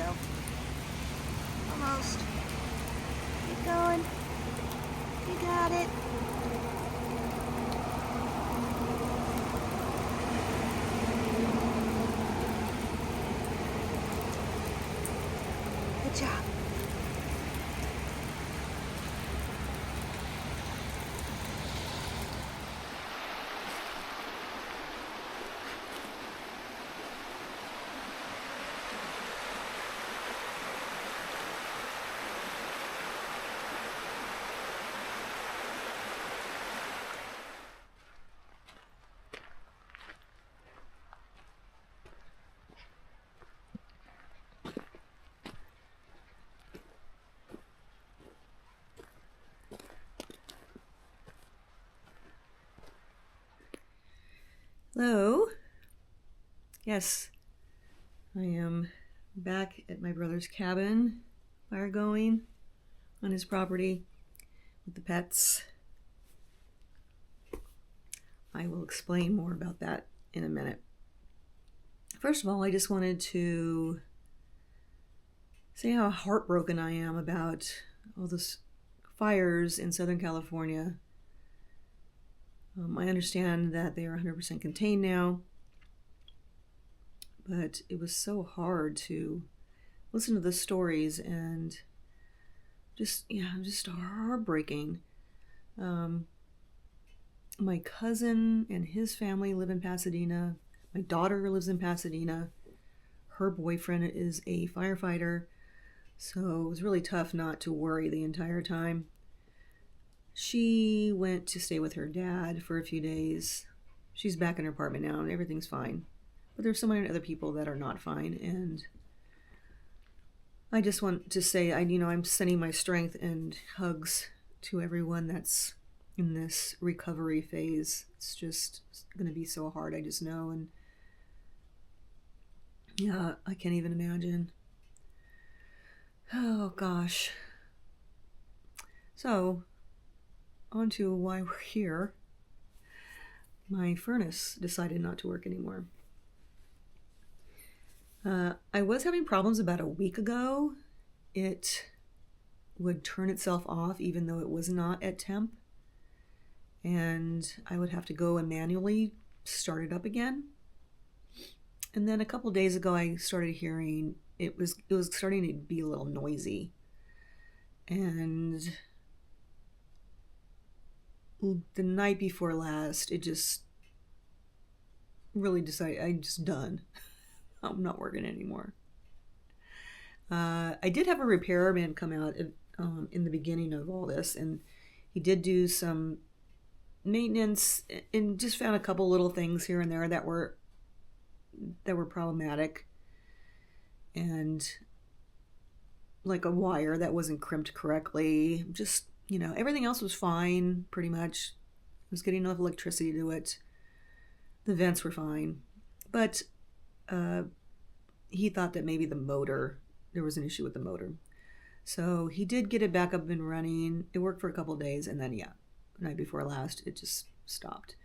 go. Almost. Keep going. You got it. Good job. Hello. Yes, I am back at my brother's cabin. Fire going on his property with the pets. I will explain more about that in a minute. First of all, I just wanted to say how heartbroken I am about all those fires in Southern California. I understand that they are 100% contained now, but it was so hard to listen to the stories and just heartbreaking. My cousin and his family live in Pasadena. My daughter lives in Pasadena. Her boyfriend is a firefighter, so it was really tough not to worry the entire time. She went to stay with her dad for a few days. She's back in her apartment now and everything's fine. But there's so many other people that are not fine, and I just want to say I'm sending my strength and hugs to everyone that's in this recovery phase. It's just going to be so hard, I just know, and yeah, I can't even imagine. Oh gosh. So, on to why we're here. My furnace decided not to work anymore. I was having problems about a week ago. It would turn itself off even though it was not at temp. And I would have to go and manually start it up again. And then a couple days ago I started hearing it was starting to be a little noisy. And the night before last, it just really decided I'm just done. I'm not working anymore. I did have a repairman come out in the beginning of all this, and he did do some maintenance and just found a couple little things here and there that were problematic, and like a wire that wasn't crimped correctly. Just, everything else was fine, pretty much. I was getting enough electricity to it. The vents were fine. But he thought that maybe there was an issue with the motor. So he did get it back up and running. It worked for a couple of days, and then, the night before last, it just stopped.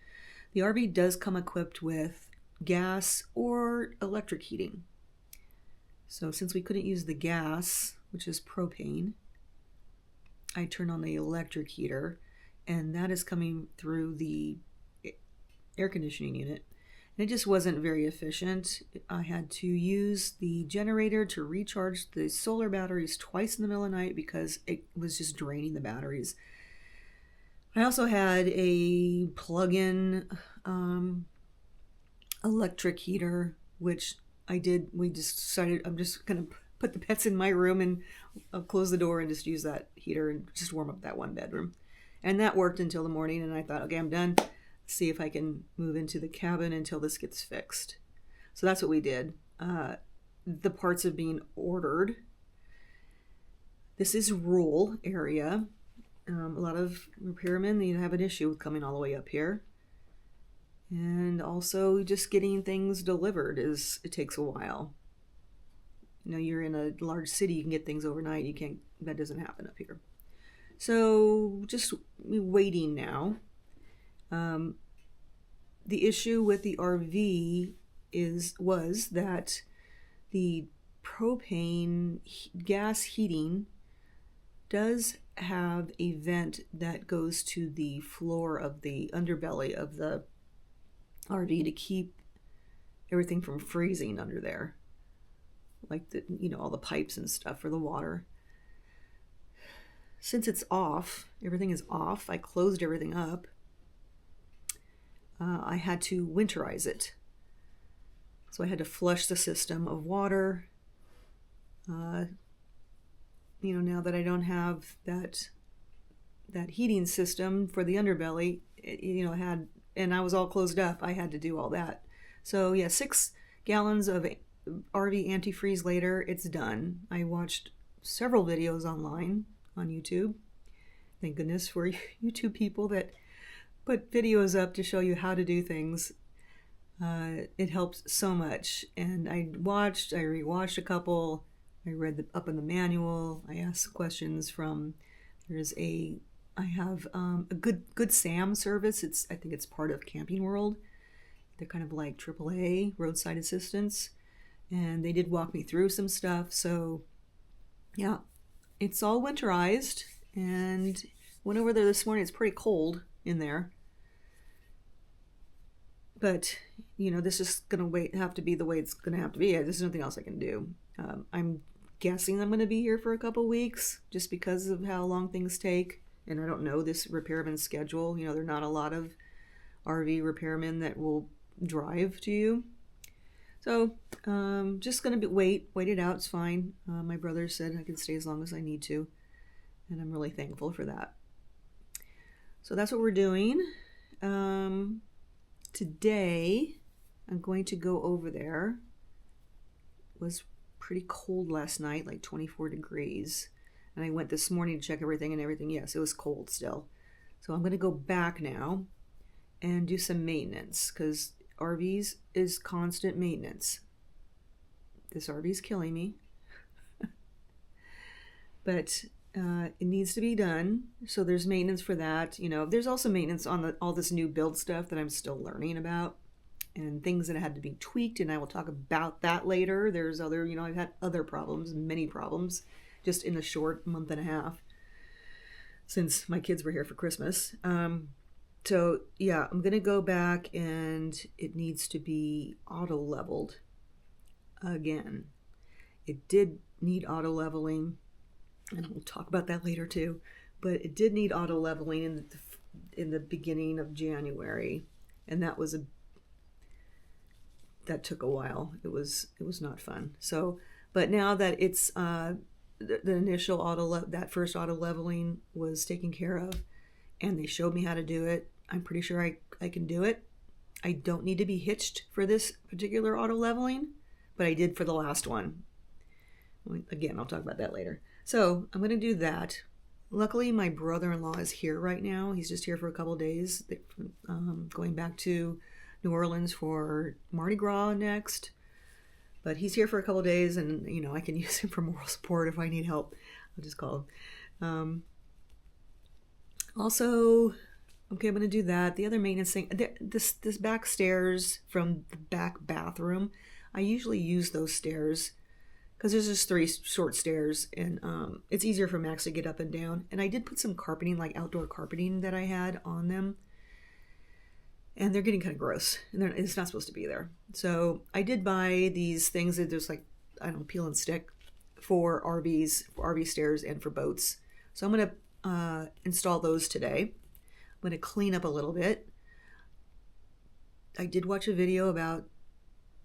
The RV does come equipped with gas or electric heating. So since we couldn't use the gas, which is propane, I turned on the electric heater, and that is coming through the air conditioning unit. And it just wasn't very efficient. I had to use the generator to recharge the solar batteries twice in the middle of the night because it was just draining the batteries. I also had a plug-in electric heater, which we just decided I'm just going to put the pets in my room and I'll close the door and just use that heater and just warm up that one bedroom. And that worked until the morning, and I thought, okay, I'm done. See if I can move into the cabin until this gets fixed. So that's what we did. The parts are being ordered. This is rural area. A lot of repairmen have an issue with coming all the way up here. And also just getting things delivered it takes a while. You're in a large city, you can get things overnight. That doesn't happen up here. So just waiting now. The issue with the RV was that the propane gas heating does have a vent that goes to the floor of the underbelly of the RV to keep everything from freezing under there, like the, you know, all the pipes and stuff for the water. Since it's off, everything is off, I closed everything up. I had to winterize it. So I had to flush the system of water. You know, now that I don't have that heating system for the underbelly, you know, and I was all closed up, I had to do all that. So yeah, 6 gallons of RV antifreeze later, it's done. I watched several videos online on YouTube. Thank goodness for YouTube people that put videos up to show you how to do things. It helps so much. And I rewatched a couple. I read up in the manual. I asked questions from, I have a Good Sam service. I think it's part of Camping World. They're kind of like AAA, roadside assistance. And they did walk me through some stuff. So yeah, it's all winterized. And went over there this morning. It's pretty cold in there. But, you know, this is going to have to be the way it's going to have to be. There's nothing else I can do. I'm guessing I'm going to be here for a couple weeks just because of how long things take. And I don't know this repairman's schedule. You know, there are not a lot of RV repairmen that will drive to you. So just going to wait it out. It's fine. My brother said I can stay as long as I need to. And I'm really thankful for that. So that's what we're doing. Today, I'm going to go over there. It was pretty cold last night, like 24 degrees. And I went this morning to check everything and everything. Yes, it was cold still. So I'm going to go back now and do some maintenance because RVs is constant maintenance. This RV is killing me. But it needs to be done. So there's maintenance for that. You know, there's also maintenance on all this new build stuff that I'm still learning about and things that had to be tweaked. And I will talk about that later. There's other, you know, I've had other problems, many problems, just in a short month and a half since my kids were here for Christmas. So yeah, I'm going to go back and it needs to be auto leveled again. It did need auto leveling. And we'll talk about that later too. But it did need auto leveling in the beginning of January, and that took a while. It was not fun. So, but now that it's the initial that first auto leveling was taken care of, and they showed me how to do it, I'm pretty sure I can do it. I don't need to be hitched for this particular auto leveling, but I did for the last one. Again, I'll talk about that later. So I'm going to do that. Luckily, my brother-in-law is here right now. He's just here for a couple of days, going back to New Orleans for Mardi Gras next. But he's here for a couple of days, and, you know, I can use him for moral support if I need help. I'll just call him. Also, okay, I'm going to do that. The other maintenance thing, this back stairs from the back bathroom, I usually use those stairs because there's just 3 short stairs, and it's easier for Max to get up and down. And I did put some carpeting, like outdoor carpeting that I had on them. And they're getting kind of gross. And it's not supposed to be there. So I did buy these things that there's like, I don't know, peel and stick for RVs, for RV stairs and for boats. So I'm going to install those today. I'm going to clean up a little bit. I did watch a video about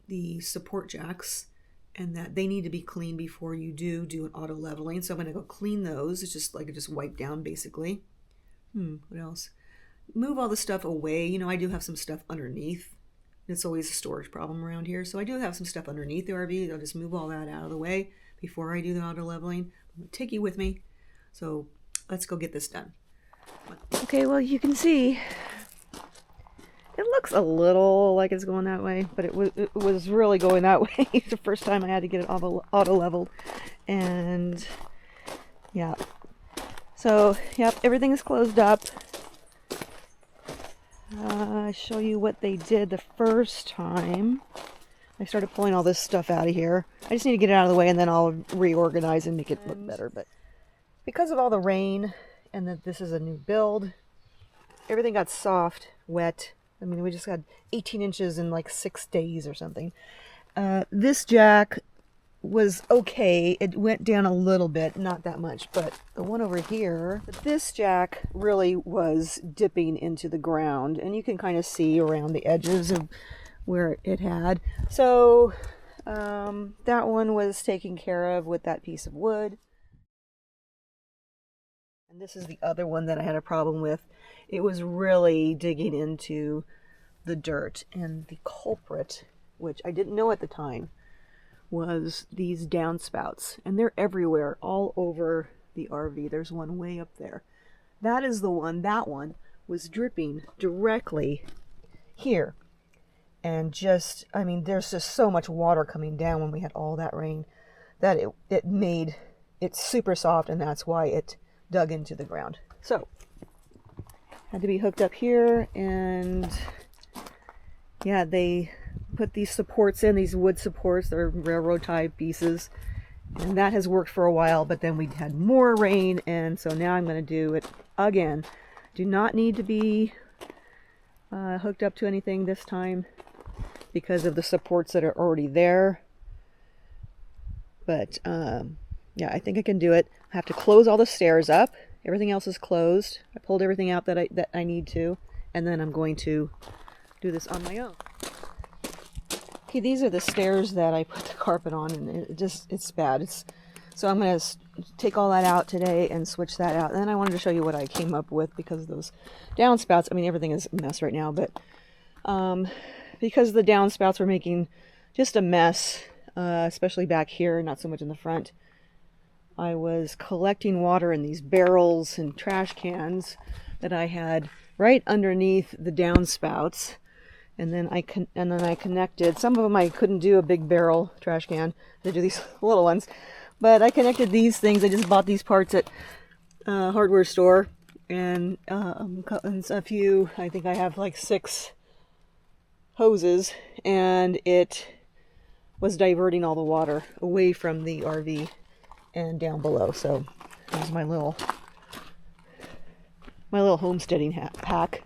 the support jacks, and that they need to be cleaned before you do an auto leveling. So I'm going to go clean those. It's just like just wipe down basically. What else? Move all the stuff away. You know, I do have some stuff underneath. It's always a storage problem around here. So I do have some stuff underneath the RV. I'll just move all that out of the way before I do the auto leveling. I'm going to take you with me. So let's go get this done. Okay, well, you can see it looks a little like it's going that way, but it was really going that way. The first time I had to get it auto leveled. And yeah. So, yep, everything is closed up. I show you what they did the first time. I started pulling all this stuff out of here. I just need to get it out of the way and then I'll reorganize and make it look better. But because of all the rain and that this is a new build, everything got soft, wet. I mean, we just got 18 inches in like 6 days or something. This jack was okay. It went down a little bit, not that much, but the one over here, this jack really was dipping into the ground, and you can kind of see around the edges of where it had. So that one was taken care of with that piece of wood. And this is the other one that I had a problem with. It was really digging into the dirt, and the culprit, which I didn't know at the time, was these downspouts, and they're everywhere, all over the RV. There's one way up there. That is the one. That one was dripping directly here, and just, I mean, there's just so much water coming down when we had all that rain that it made it super soft, and that's why it dug into the ground. So had to be hooked up here, and yeah, they put these supports in, these wood supports. They're railroad tie pieces, and that has worked for a while, but then we had more rain, and so now I'm going to do it again. Do not need to be hooked up to anything this time because of the supports that are already there. But yeah, I think I can do it. I have to close all the stairs up. Everything else is closed. I pulled everything out that I need to, and then I'm going to do this on my own. Okay, these are the stairs that I put the carpet on, and it's bad. So I'm going to take all that out today and switch that out. And then I wanted to show you what I came up with because of those downspouts. I mean, everything is a mess right now, but because the downspouts were making just a mess, especially back here, not so much in the front, I was collecting water in these barrels and trash cans that I had right underneath the downspouts. And then I connected, some of them I couldn't do a big barrel trash can, I do these little ones, but I connected these things. I just bought these parts at a hardware store, and a few, I think I have like 6 hoses, and it was diverting all the water away from the RV and down below. So here's my little homesteading hack.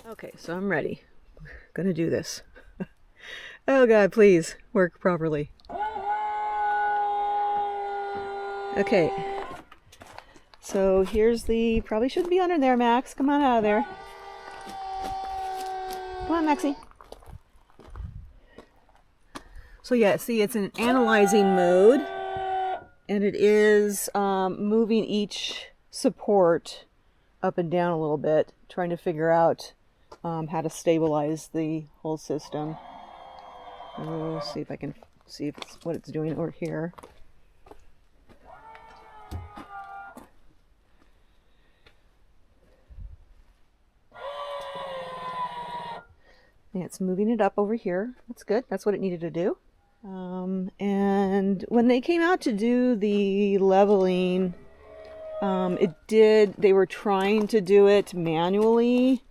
Okay, so I'm ready. Gonna do this. Oh God, please work properly. Okay. So here's the, probably shouldn't be under there, Max. Come on out of there. Come on, Maxie. So yeah, see, it's in analyzing mode, and it is moving each support up and down a little bit, trying to figure out how to stabilize the whole system. We'll see if I can see if it's what it's doing over here. Yeah, it's moving it up over here. That's good. That's what it needed to do. And when they came out to do the leveling, they were trying to do it manually,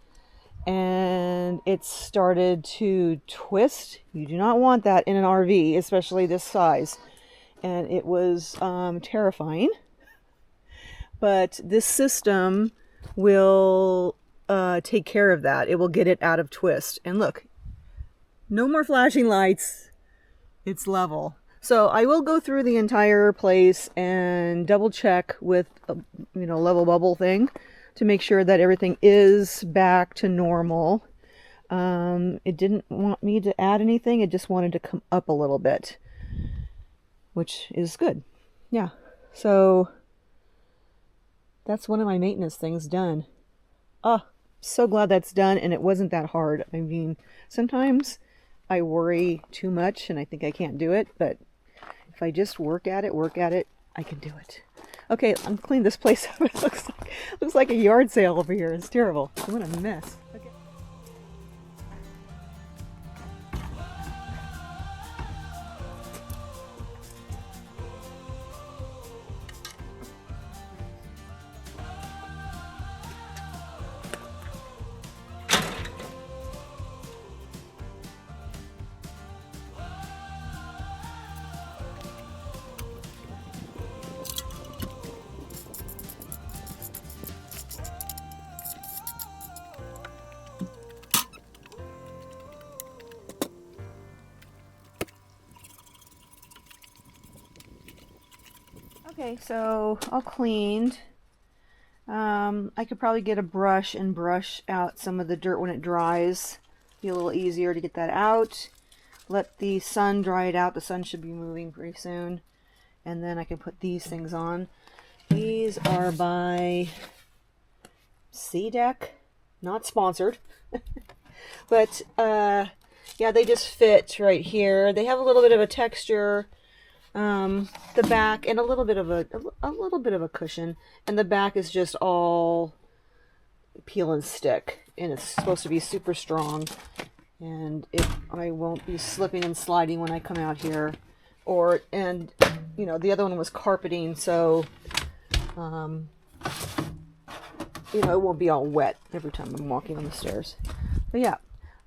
and it started to twist. You do not want that in an RV, especially this size. And it was terrifying. But this system will take care of that. It will get it out of twist. And look, no more flashing lights. It's level. So I will go through the entire place and double check with a level bubble thing to make sure that everything is back to normal. It didn't want me to add anything. It just wanted to come up a little bit, which is good. Yeah. So that's one of my maintenance things done. Oh, so glad that's done, and it wasn't that hard. I mean, sometimes I worry too much and I think I can't do it, but if I just work at it, I can do it. Okay, I'm cleaning this place up. It looks like a yard sale over here. It's terrible. What a mess. Okay. Okay, so all cleaned. I could probably get a brush and brush out some of the dirt when it dries. Be a little easier to get that out. Let the sun dry it out. The sun should be moving pretty soon. And then I can put these things on. These are by C-Deck. Not sponsored. But, yeah, they just fit right here. They have a little bit of a texture. The back and a little bit of a cushion, and the back is just all peel and stick, and it's supposed to be super strong, and I won't be slipping and sliding when I come out here. And the other one was carpeting, so it won't be all wet every time I'm walking on the stairs. But yeah,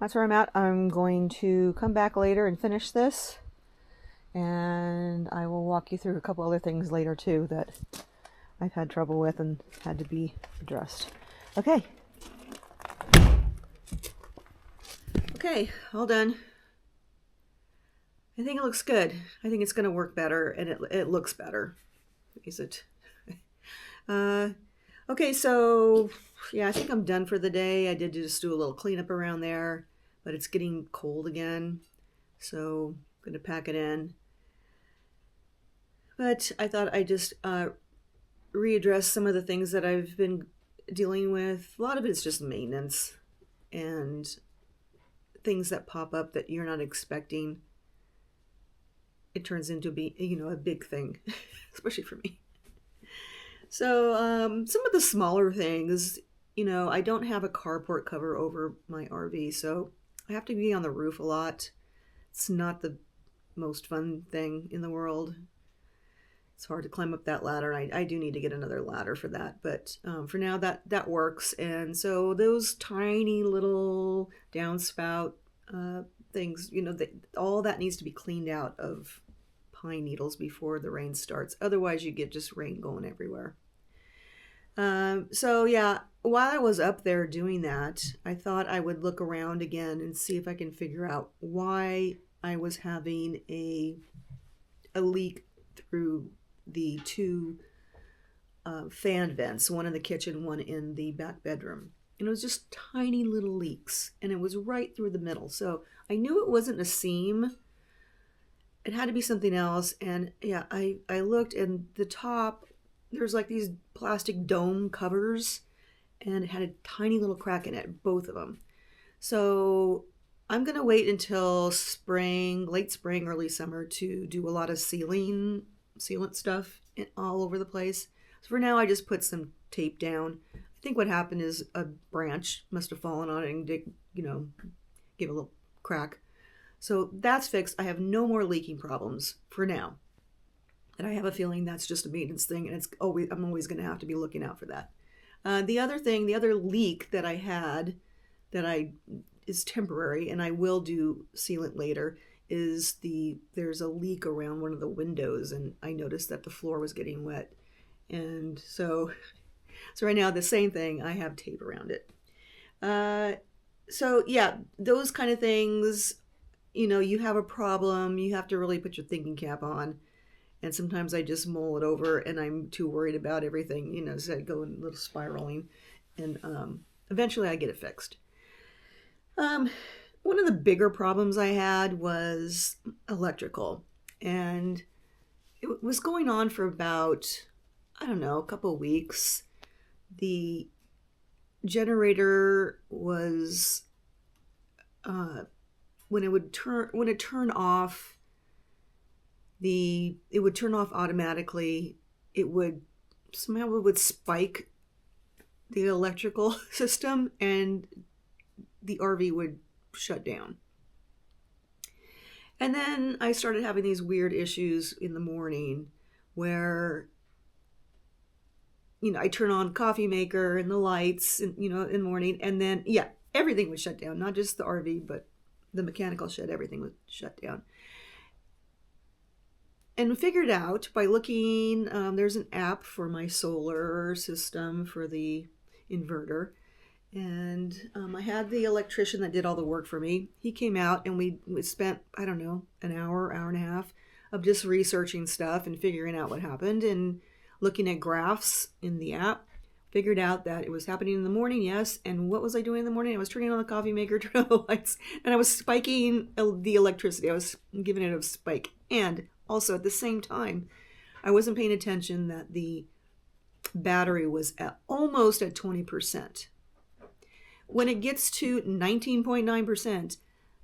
that's where I'm at. I'm going to come back later and finish this. And I will walk you through a couple other things later too that I've had trouble with and had to be addressed. Okay. Okay, all done. I think it looks good. I think it's going to work better, and it looks better. Is it? Okay, so yeah, I think I'm done for the day. I did just do a little cleanup around there, but it's getting cold again, so I'm going to pack it in. But I thought I'd just readdress some of the things that I've been dealing with. A lot of it's just maintenance and things that pop up that you're not expecting. It turns into a big thing, especially for me. So some of the smaller things, I don't have a carport cover over my RV, so I have to be on the roof a lot. It's not the most fun thing in the world. It's hard to climb up that ladder. I do need to get another ladder for that, but for now that works. And so those tiny little downspout things, all that needs to be cleaned out of pine needles before the rain starts. Otherwise, you get just rain going everywhere. So yeah, while I was up there doing that, I thought I would look around again and see if I can figure out why I was having a leak through the two fan vents, one in the kitchen, one in the back bedroom. And it was just tiny little leaks, and it was right through the middle. So I knew it wasn't a seam. It had to be something else. And yeah, I looked, and the top, there's like these plastic dome covers, and it had a tiny little crack in it, both of them. So I'm going to wait until spring, late spring, early summer to do a lot of sealant stuff all over the place. So for now, I just put some tape down. I think what happened is a branch must have fallen on it and give a little crack. So that's fixed. I have no more leaking problems for now. And I have a feeling that's just a maintenance thing, and I'm always going to have to be looking out for that. The other leak that I had that I is temporary, and I will do sealant later, is there's a leak around one of the windows, and I noticed that the floor was getting wet. And so right now the same thing, I have tape around it. So yeah, those kind of things, you have a problem, you have to really put your thinking cap on. And sometimes I just mull it over and I'm too worried about everything, so I go in a little spiraling. And eventually I get it fixed. One of the bigger problems I had was electrical. And it was going on for about, I don't know, a couple of weeks. The generator was, when it turned off, it would turn off automatically. It would spike the electrical system and the RV would shut down. And then I started having these weird issues in the morning where, I turn on coffee maker and the lights, and, in the morning, and then, everything would shut down, not just the RV, but the mechanical shed, everything would shut down. And figured out by looking, there's an app for my solar system for the inverter. And I had the electrician that did all the work for me. He came out and we spent, I don't know, an hour and a half of just researching stuff and figuring out what happened and looking at graphs in the app. Figured out that it was happening in the morning, yes. And what was I doing in the morning? I was turning on the coffee maker, turning on the lights, and I was spiking the electricity. I was giving it a spike. And also at the same time, I wasn't paying attention that the battery was almost at 20%. When it gets to 19.9%,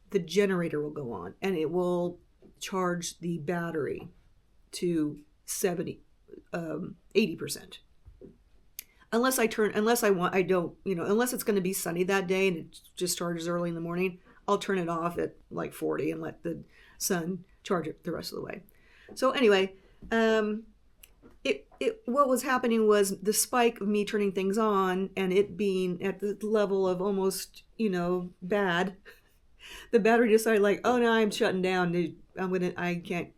the generator will go on and it will charge the battery to 80%. Unless it's going to be sunny that day and it just charges early in the morning, I'll turn it off at like 40 and let the sun charge it the rest of the way. So anyway, what was happening was the spike of me turning things on and it being at the level of almost, bad. The battery decided like, oh no, I'm shutting down. I can't,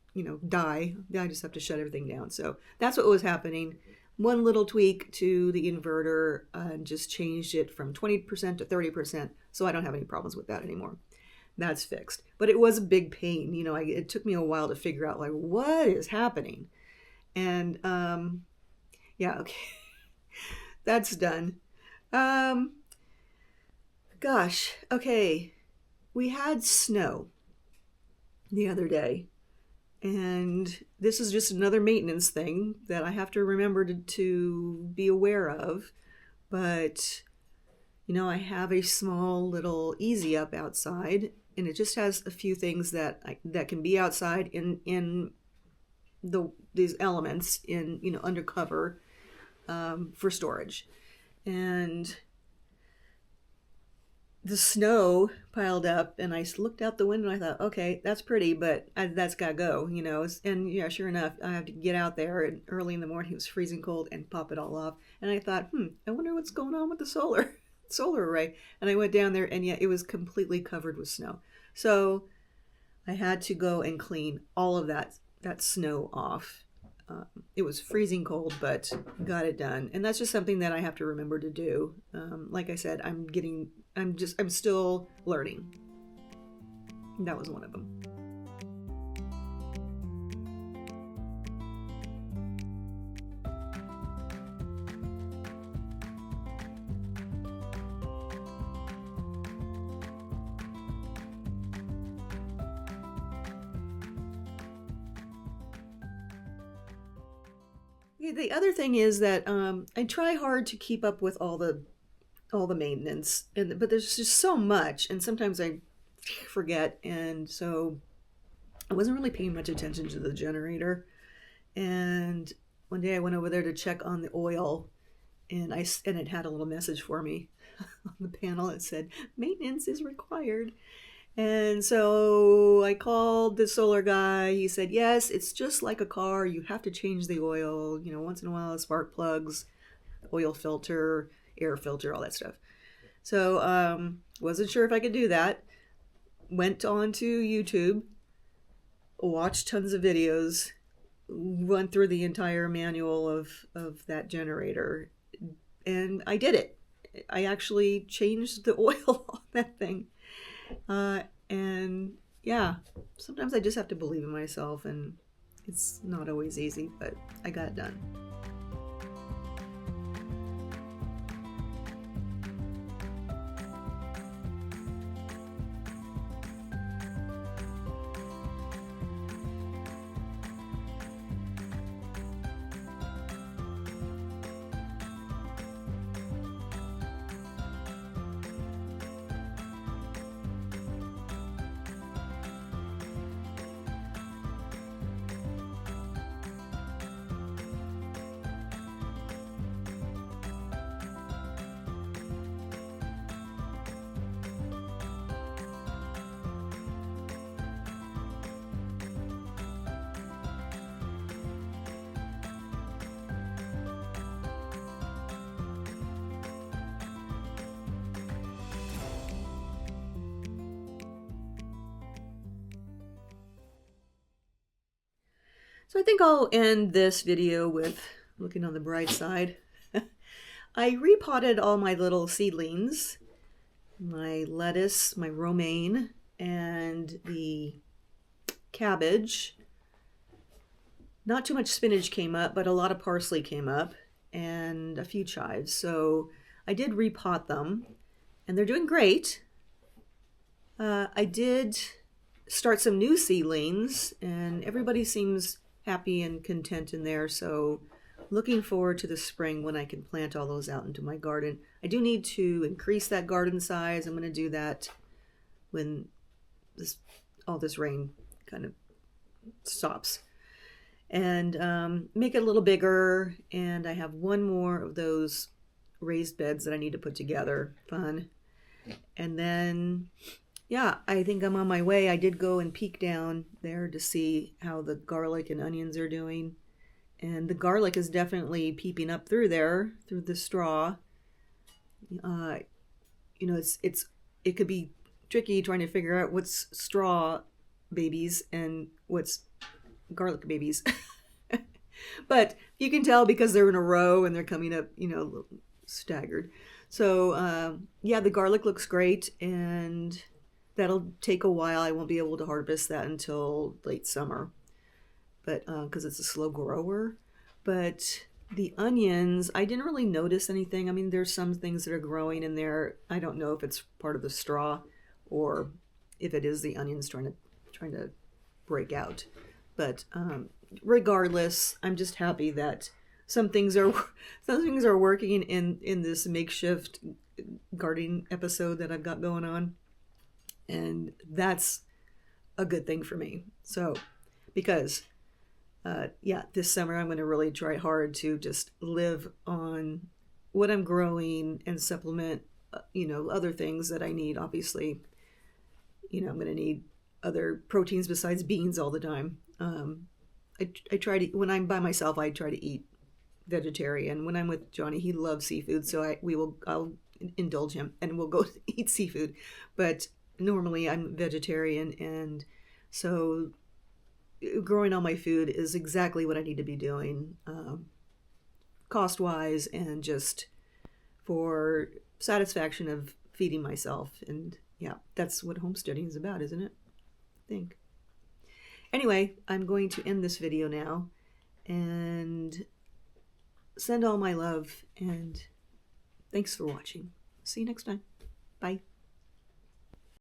die. I just have to shut everything down. So that's what was happening. One little tweak to the inverter just changed it from 20% to 30%. So I don't have any problems with that anymore. That's fixed. But it was a big pain. It took me a while to figure out like, what is happening? And okay, that's done. Okay. We had snow the other day. And this is just another maintenance thing that I have to remember to be aware of. But, I have a small little easy up outside, and it just has a few things that can be outside in these elements in, under cover for storage. And the snow piled up and I looked out the window and I thought, okay, that's pretty, but that's got to go, And sure enough, I have to get out there and early in the morning, it was freezing cold, and pop it all off. And I thought, I wonder what's going on with the solar array. And I went down there and it was completely covered with snow. So I had to go and clean all of that snow off. It was freezing cold, but got it done. And that's just something that I have to remember to do. Like I said, I'm still learning. That was one of them. The other thing is that I try hard to keep up with all the maintenance, but there's just so much, and sometimes I forget, and so I wasn't really paying much attention to the generator. And one day I went over there to check on the oil, and it had a little message for me on the panel. It said maintenance is required. And so I called the solar guy. He said, yes, it's just like a car. You have to change the oil, once in a while, spark plugs, oil filter, air filter, all that stuff. So wasn't sure if I could do that. Went on to YouTube, watched tons of videos, went through the entire manual of that generator, and I did it. I actually changed the oil on that thing. And yeah, sometimes I just have to believe in myself, and it's not always easy, but I got it done. So I think I'll end this video with looking on the bright side. I repotted all my little seedlings, my lettuce, my romaine, and the cabbage. Not too much spinach came up, but a lot of parsley came up and a few chives. So I did repot them, and they're doing great. I did start some new seedlings, and everybody seems happy and content in there. So looking forward to the spring when I can plant all those out into my garden. I do need to increase that garden size. I'm going to do that when all this rain kind of stops, and make it a little bigger. And I have one more of those raised beds that I need to put together. Fun. And then yeah, I think I'm on my way. I did go and peek down there to see how the garlic and onions are doing. And the garlic is definitely peeping up through there, through the straw. It could be tricky trying to figure out what's straw babies and what's garlic babies. But you can tell because they're in a row and they're coming up, staggered. So yeah, the garlic looks great, and that'll take a while. I won't be able to harvest that until late summer, but because it's a slow grower. But the onions, I didn't really notice anything. I mean, there's some things that are growing in there. I don't know if it's part of the straw or if it is the onions trying to break out. But regardless, I'm just happy that some things are working in this makeshift gardening episode that I've got going on. And that's a good thing for me. So, because, this summer I'm going to really try hard to just live on what I'm growing and supplement, other things that I need. Obviously, I'm going to need other proteins besides beans all the time. I try to, when I'm by myself, I try to eat vegetarian. When I'm with Johnny, he loves seafood, so I'll indulge him and we'll go eat seafood. But normally I'm vegetarian, and so growing all my food is exactly what I need to be doing, cost-wise and just for satisfaction of feeding myself. And yeah, that's what homesteading is about, isn't it? I think. Anyway, I'm going to end this video now and send all my love, and thanks for watching. See you next time. Bye.